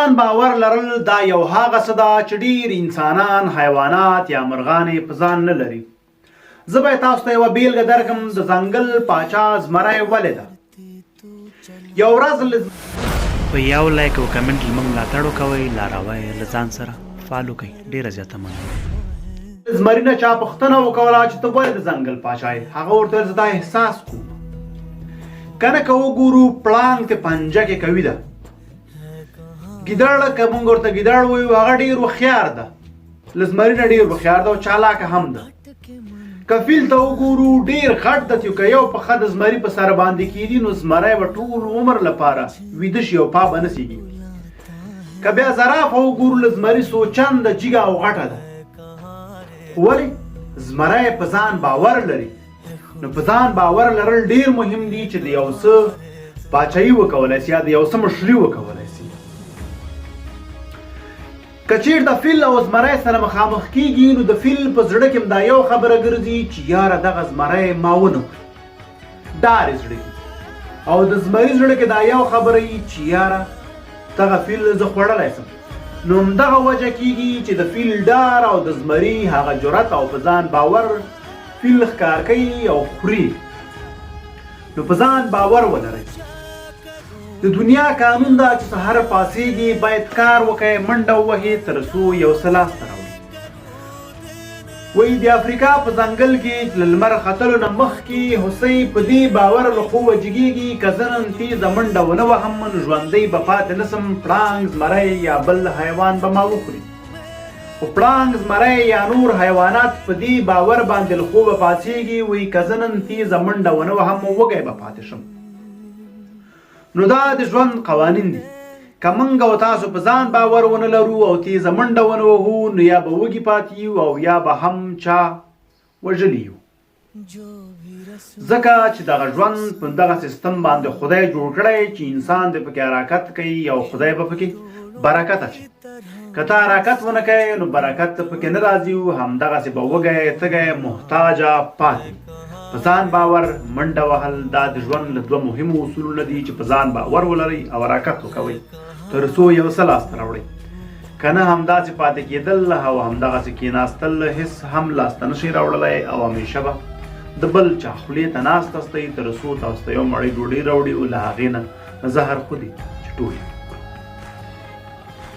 ځان باور لرل دا یو هغه څه ده چې ډېر انسانان حیوانات یا مرغان یې په ځان نه لري. زه به تاسو ته یوه بیلګه درکړم د ځنګل پاچا زمری ولې ده. یو ورځ په یو لایک او کمنټ زموږ ملاتړ وکوئ، لاروی له ځان سره فالو کوئ، ډېره زیاته مننه. زمري نه چا پوښتنه وکوله چې ته ولې د ځنګل پاچا یې؟ هغه ورته ویل زه دا احساس کوم. کنه که وګورو پړانګ ته پنجه کې کوي ده. ګیدړ که موږ ورته ګیدړ وایو هغه ډېر هوښیار ده، له زمري نه ډېر هوښیار ده او چالاکه هم ده. که فیل ته وګورو ډېر غټ ده، چې که یو پښه د زمري په سر باندې کېږي نو زمری به ټول عمر لپاره ویده شي او پا به نه سېږي. که بیا زرافه وګورو له زمري څو چنده جګه او غټه ده. ولې؟ زمری په ځان باور لري. نو په ځان باور لرل ډېر مهم دي چې د یو څه پاچاهي وکولی سي یا د یو څه مشري وکولی سي. که چېر د فیل او زمری سره مخامخ کېږي نو د فیل په زړه کې دا یو خبره ګرځي چې یاره دغه زمری ما ونه کړي، ډار یې زړه کې. او د زمري زړه کې دا یو خبره وي چې یاره دغه فیل زه خوړلی سم. نو همدغه وجه کېږي چې د فیل ډار او د زمري هغه جرأت او په ځان باور فیل ښکار کوي او خوري. نو په ځان باور ولرئ. د دنیا قانون دا چې سهار پاڅېږي باید کار وکړئ، منډه ووهئ تر څو یو څه لاسته راوړئ. وایي د افریقا په ځنګل کې له لمر ختلو نه مخکې هوسۍ په دې باور له خوبه جګېږي که زه نن تېزه منډه ونه وهم نو ژوندی به پاتې نه سم، پړانګ زمری یا بل حیوان به ما وخوري. خو پړانګ زمری یا نور حیوانات په دې باور باندې له خوبه پاڅېږي، وایي که زه نن تېزه منډه ونه وهم وږی به پاتې شم. نو دا د ژوند قوانین دي. که موږ او تاسو په ځان باور ونه لرو او تیزه منډه ونه وهو نو یا به وږي پاتې یو او یا به هم چا وژلی یو. ځکه چې دغه ژوند په دغه سیستم باندې خدای جوړ کړی چې انسان دې پکې حرکت کوي او خدای به پکې برکت اچوي. که ته حرکت ونه کوې نو برکت پکې نه راځي او همدغسې به وږی تږی محتاجه پاتې. په ځان باور منډه وهل دا د ژوند له دوه مهمو اصولو نه دي چې په ځان باور ولرئ او حرکت وکوئ تر څو یو څه لاسته راوړئ. که نه همداسې پاتې کېدل او همدغسې کېناستل هېڅ هم لاسته نشئ راوړلی او همیشه به د بل چا خولې ته ناست استئ تر څو تاسو ته یو مړۍ ډوډۍ راوړي او له هغې نه زهر خوري چې ټول